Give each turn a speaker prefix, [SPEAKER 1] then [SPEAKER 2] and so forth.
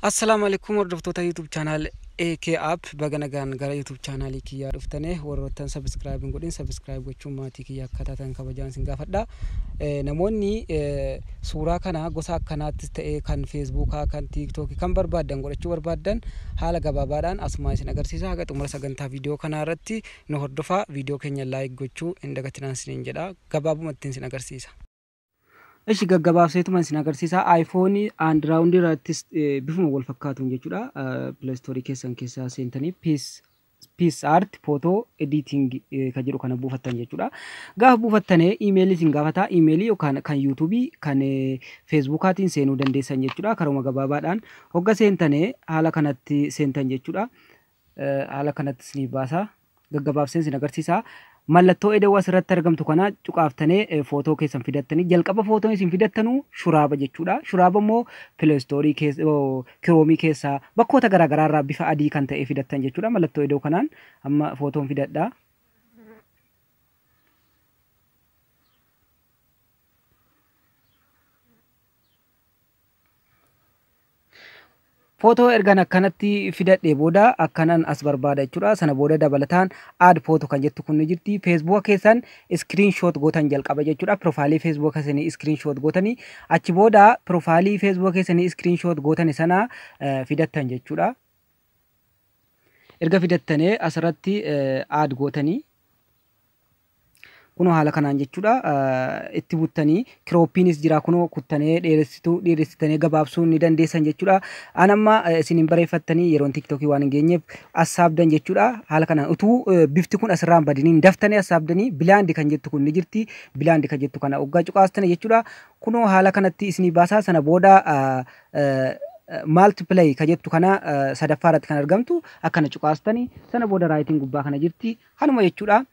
[SPEAKER 1] Assalamu alaikum hordoftoota YouTube channel AK app baganagaan gara YouTube channel kiyyaa dhuftane warroottan subscribe godhin subscribe gochuun maatii kiyyaa akka taatan kabajaan sin gaafadha. Namoonni suuraa kana gosa akkanaattis ta'e kan Facebook kan TikTok kan barbaadan godhachuu barbaadan haala gabaabaadhaan asuma isin agarsiisa. Haga xumura sagantaa viidiyoo kanaa irratti nu hordofaa. Viidiyoo keenya like gochuu hin dagatinaan sin jedha. Gabaabumatti isin agarsiisa. Ishi gaggabaabseetuma isin agarsiisa. iPhone Android irrattis bifuma wal fakkaatuun jechuudha. Play Store keessan keessaa seentanii Peace Art Photo Editing kan jedhu kana buufattan jechuudha. Gaafa buufattanii email isin gaafata. Email yookaan kan YouTube kan Facebook atiin seenuu dandeessan jechuudha. Karuma gabaabaadhaan hogga seentanii haala kanatti seentan jechuudha. Haala kanatti isin baasa. Gaggabaabseen isin agarsiisa. Mallattoo edawaa asirratti argamtu kana cuqaaftanii footoo keessan fidattanii jalqaba footoo isin fidattanu shuraaba jechuudha. Shuraaba immoo Play Store keessa Chrome keessa bakkoota garaagaraa irraa bifa adii kan ta'e fidattan jechuudha. Mallattoo edawaa kanaan amma footoon fidadha. Foto ergan akkanatti fidadhee booda akkanan as barbaada jechuudha. Sana booda dabalataan add photo kan jettu kun ni jirti. Facebook keessan screenshot gootan jalqaba jechuudha. Profile Facebook keessanii screenshot gootanii achi booda profile Facebook keessanii screenshot gootani sana fidattan jechuudha. Erga fidattanii asirratti add gootanii kuno haala kanaan jechuudha. Itti buttanii croopiinis jira kuno kuttanii dheeressitanii gabaabsuu ni dandeessan jechuudha. Anamma isinin bareeffattanii yeroo TikTok waan hin geenyeef assaabdan jechuudha. Haala kanaan utuu bifti kun asirraan badiniin daftanii assaabdanii bilaandi kan jettu kun ni jirti. Bilaandi kan jettu kana oggaa cuqaastanii jechuudha. Kuno haala kanatti isinii baasaa sana booda multiply kan jettu kana sadaffaa irratti kan argamtu akkana cuqaastanii sana booda raayitiin gubbaa kana jirti. Hanuma jechuudha.